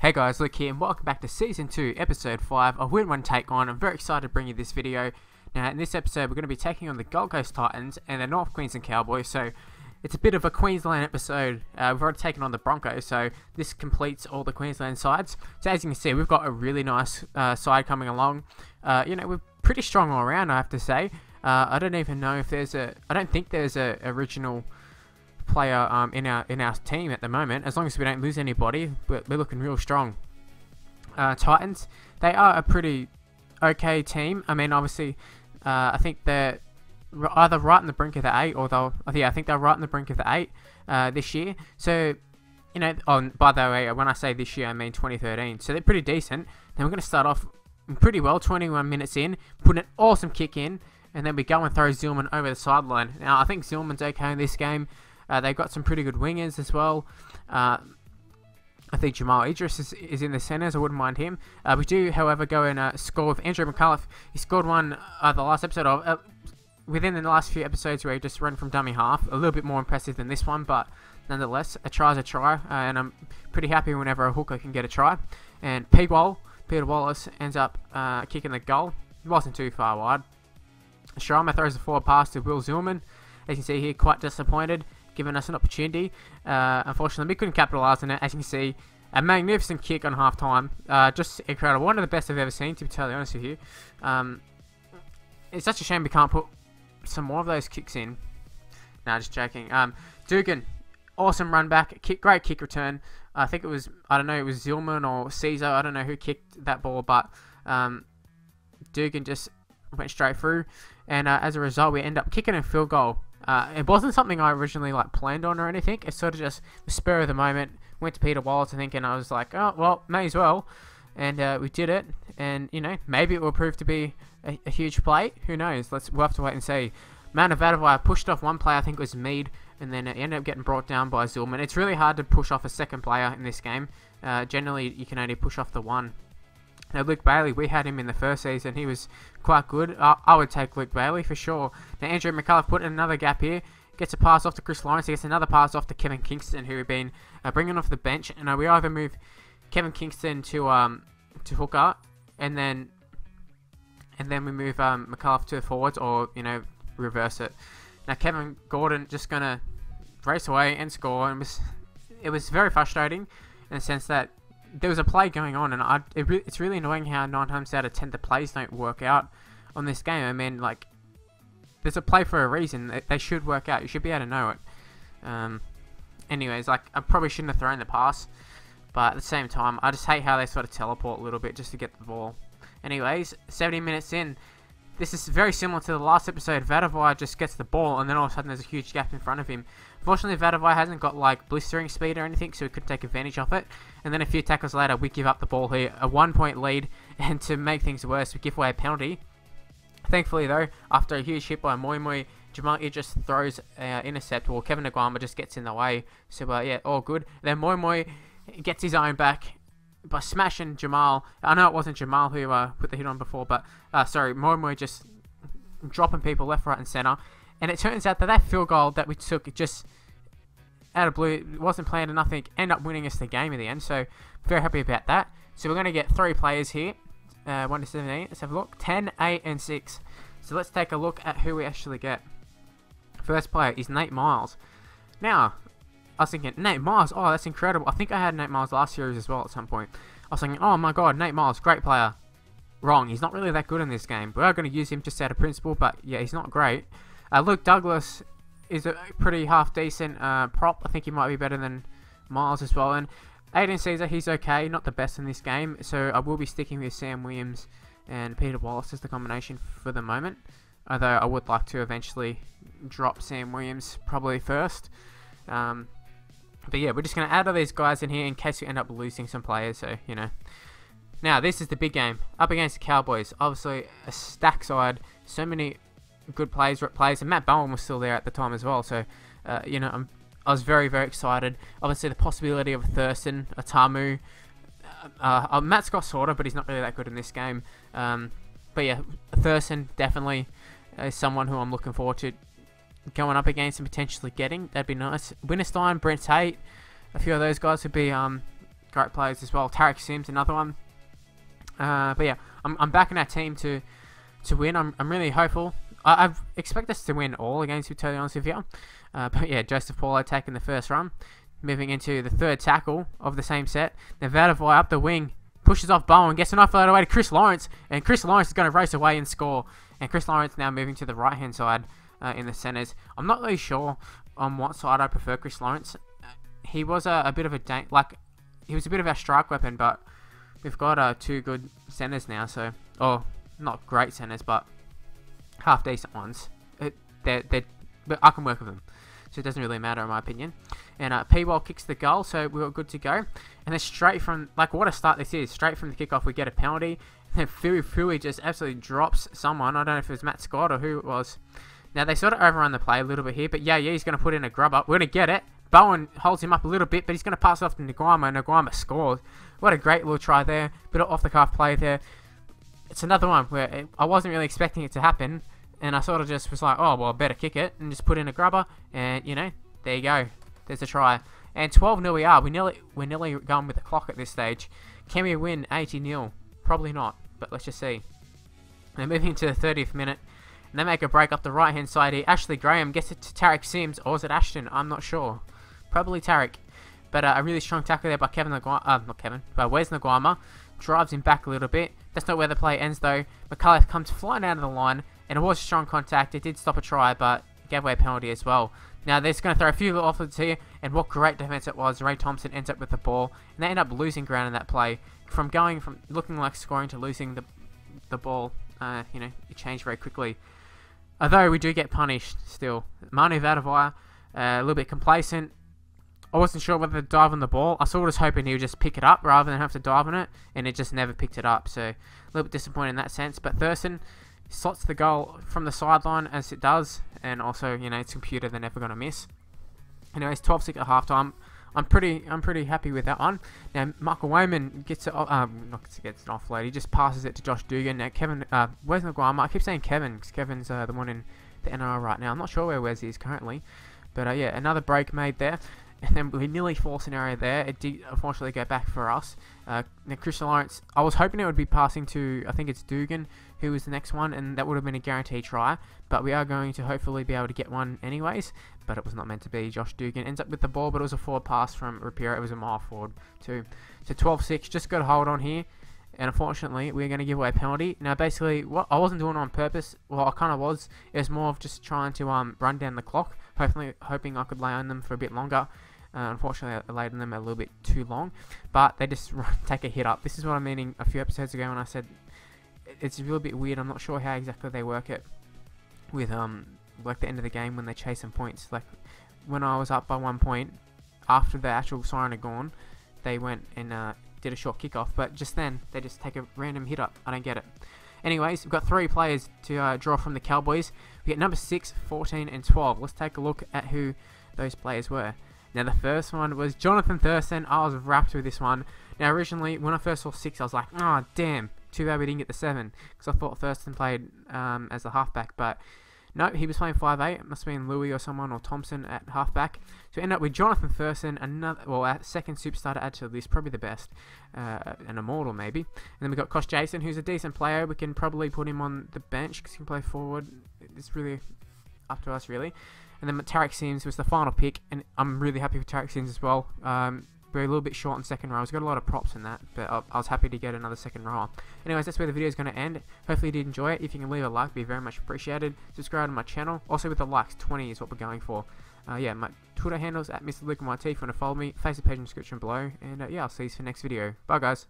Hey guys, Luke here and welcome back to Season 2, Episode 5 of Win 1 Take 1. I'm very excited to bring you this video. Now in this episode we're going to be taking on the Gold Coast Titans and the North Queensland Cowboys, so it's a bit of a Queensland episode. We've already taken on the Broncos, so this completes all the Queensland sides. So as you can see, we've got a really nice side coming along. We're pretty strong all around, I have to say. I don't even know if there's I don't think there's a original player in our team at the moment. As long as we don't lose anybody, we're looking real strong. Titans, they are a pretty okay team. I mean, obviously, I think they're either right on the brink of the 8, or I think they're right on the brink of the 8 this year. So, by the way, when I say this year, I mean 2013. So they're pretty decent. Then we're going to start off pretty well, 21 minutes in, put an awesome kick in, and then we go and throw Zillman over the sideline. Now, I think Zillman's okay in this game. They've got some pretty good wingers as well. I think Jamal Idris is in the centres. I wouldn't mind him. We do, however, go and score with Andrew McCullough. He scored one the last episode of within the last few episodes where he just ran from dummy half. A little bit more impressive than this one, but nonetheless, a try is a try, and I'm pretty happy whenever a hooker can get a try. And Peter Wallace ends up kicking the goal. He wasn't too far wide. Sharma throws the forward pass to Will Zillman. As you can see here, quite disappointed, giving us an opportunity. Unfortunately, we couldn't capitalise on it. As you can see, a magnificent kick on half time. Just incredible. One of the best I've ever seen, to be totally honest with you. It's such a shame we can't put some more of those kicks in. Nah, just joking. Dugan, awesome run back. Great kick return. I think it was, it was Zillman or Caesar. I don't know who kicked that ball, but Dugan just went straight through. And as a result, we end up kicking a field goal. It wasn't something I originally planned on or anything. It's sort of just the spur of the moment. Went to Peter Wallace, I think, and I was like, oh, well, may as well. And we did it. And, maybe it will prove to be a huge play. Who knows? We'll have to wait and see. Manavadovai pushed off one player, I think it was Mead, and then it ended up getting brought down by Zillman. It's really hard to push off a second player in this game. Generally, you can only push off the one. Now, Luke Bailey, we had him in the first season. He was quite good. I would take Luke Bailey for sure. Now, Andrew McCullough put in another gap here. Gets a pass off to Chris Lawrence. He gets another pass off to Kevin Kingston, who we've been bringing off the bench. And we either move Kevin Kingston to hooker, and then we move McCullough to the forwards, or reverse it. Now, Kevin Gordon just gonna race away and score, and it was very frustrating in the sense that there was a play going on, and it's really annoying how 9 times out of 10 the plays don't work out on this game. I mean, there's a play for a reason. They should work out. You should be able to know it. Anyways, I probably shouldn't have thrown the pass, but at the same time, I just hate how they sort of teleport a little bit just to get the ball. Anyways, 70 minutes in. This is very similar to the last episode. Vadavai just gets the ball, and then all of a sudden there's a huge gap in front of him. Fortunately, Vadavai hasn't got blistering speed or anything, so he couldn't take advantage of it. And then a few tackles later, we give up the ball here, a 1-point lead, and to make things worse, we give away a penalty. Thankfully, though, after a huge hit by Moi, Jamal Idris throws intercept, or Kevin Aguama just gets in the way. So, yeah, all good. Then Moi gets his own back by smashing Jamal. I know it wasn't Jamal who put the hit on before, but sorry, Moi just dropping people left, right, and centre. And it turns out that field goal that we took just out of blue, it wasn't planned or nothing, ended up winning us the game in the end. So very happy about that. So we're going to get 3 players here, 1 to 17. Let's have a look. 10, 8, and 6. So let's take a look at who we actually get. First player is Nate Miles. Now, I was thinking, Nate Miles, oh, that's incredible. I think I had Nate Miles last series as well at some point. I was thinking, oh my god, Nate Miles, great player. Wrong, he's not really that good in this game. We are going to use him just out of principle, but yeah, he's not great. Luke Douglas is a pretty half-decent prop. I think he might be better than Miles as well. And Aiden Caesar, he's okay, not the best in this game. So I will be sticking with Sam Williams and Peter Wallace as the combination for the moment. Although I would like to eventually drop Sam Williams probably first. But yeah, we're just going to add all these guys in here in case we end up losing some players. So, Now, this is the big game. Up against the Cowboys. Obviously, a stack side. So many good players, and Matt Bowen was still there at the time as well. So, I was very, very excited. Obviously, the possibility of Thurston, a Tamu. Matt Scott sorta, but he's not really that good in this game. But yeah, Thurston definitely is someone who I'm looking forward to going up against and potentially getting. That'd be nice. Winterstein, Brent Tate, a few of those guys would be great players as well. Tarek Sims, another one. But yeah, I'm backing our team to win. I'm really hopeful. I expect us to win all against, to be totally honest with you. But yeah, Joseph Paulo taking the first run. Moving into the third tackle of the same set. Nevada Vai up the wing. Pushes off Bowen. Gets an offload away to Chris Lawrence. And Chris Lawrence is going to race away and score. And Chris Lawrence now moving to the right-hand side in the centres. I'm not really sure on what side I prefer Chris Lawrence. He was a bit of a... he was a bit of our strike weapon, but we've got 2 good centres now. So, or not great centres, but half-decent ones. But I can work with them. So it doesn't really matter in my opinion. And P-Wall kicks the goal, so we were good to go. And then straight from, what a start this is. Straight from the kickoff, we get a penalty. And then Fui just absolutely drops someone. I don't know if it was Matt Scott or who it was. Now, they sort of overrun the play a little bit here. But yeah, he's going to put in a grub up. We're going to get it. Bowen holds him up a little bit, but he's going to pass it off to Nguama. And Nguama scores. What a great little try there. Bit of off-the-cuff play there. It's another one where I wasn't really expecting it to happen. And I sort of just was like, oh, well, I better kick it. And just put in a grubber. And, there you go. There's a try. And 12-0 we are. We're nearly going with the clock at this stage. Can we win 80-0? Probably not. But let's just see. And moving to the 30th minute. And they make a break up the right-hand side here. Ashley Graham gets it to Tarek Sims. Or is it Ashton? I'm not sure. Probably Tarek. But a really strong tackle there by Wes Nguama. Drives him back a little bit. That's not where the play ends, though. McCullough comes flying out of the line. And it was strong contact. It did stop a try, but gave away a penalty as well. Now, they're just going to throw a few little offloads here. And what great defense it was. Ray Thompson ends up with the ball. And they end up losing ground in that play. From looking like scoring to losing the ball. It changed very quickly. Although we do get punished still. Manu Vadavaya, a little bit complacent. I wasn't sure whether to dive on the ball. I sort of was hoping he would just pick it up rather than have to dive on it. And it just never picked it up. So, a little bit disappointed in that sense. But Thurston slots the goal from the sideline as it does, and also it's computer they're never going to miss. Anyways, 12-6 at halftime. I'm pretty happy with that one. Now Michael Wayman gets it gets an offload. He just passes it to Josh Dugan. Now Kevin, where's Nguama? I keep saying Kevin because Kevin's the one in the NRL right now. I'm not sure where Wes is currently, but yeah, another break made there. And then we nearly forced an area there. It did unfortunately go back for us. Now Christian Lawrence, I was hoping it would be passing to, I think it's Dugan, who was the next one, and that would have been a guaranteed try. But we are going to hopefully be able to get one anyways. But it was not meant to be. Josh Dugan ends up with the ball, but it was a forward pass from Rapira. It was a mile forward too. So 12-6, just got to hold on here. And unfortunately, we're going to give away a penalty. Now, basically, what I wasn't doing it on purpose. Well, I kind of was. It was more of just trying to run down the clock, hoping I could lay on them for a bit longer. Unfortunately, I laid on them a little bit too long, but they just take a hit up. This is what I'm meaning a few episodes ago when I said it's a little bit weird. I'm not sure how exactly they work it with like the end of the game when they chase some points. Like when I was up by 1 point after the actual siren had gone, they went and did a short kickoff, but just then they just take a random hit up. I don't get it. Anyways, we've got 3 players to draw from the Cowboys. We get number 6, 14, and 12. Let's take a look at who those players were. Now, the first one was Jonathan Thurston. I was wrapped with this one. Now, originally, when I first saw 6, I was like, oh, damn. Too bad we didn't get the 7. Because I thought Thurston played as a halfback. But, no, he was playing 5'8". It must have been Louis or someone or Thompson at halfback. So, we end up with Jonathan Thurston, our second superstar to add to the list. Probably the best. An immortal, maybe. And then we've got Kosh Jason, who's a decent player. We can probably put him on the bench because he can play forward. It's really up to us, really. And then Tarek Sims was the final pick, and I'm really happy with Tarek Sims as well. We're a little bit short in second row. We've got a lot of props in that, but I was happy to get another second row. Anyways, that's where the video is going to end. Hopefully you did enjoy it. If you can leave a like, it'd be very much appreciated. Subscribe to my channel. Also with the likes, 20 is what we're going for. Yeah, my Twitter handle's at Mr. Luke MYT if you want to follow me. Facebook page in the description below. And yeah, I'll see you for the next video. Bye, guys.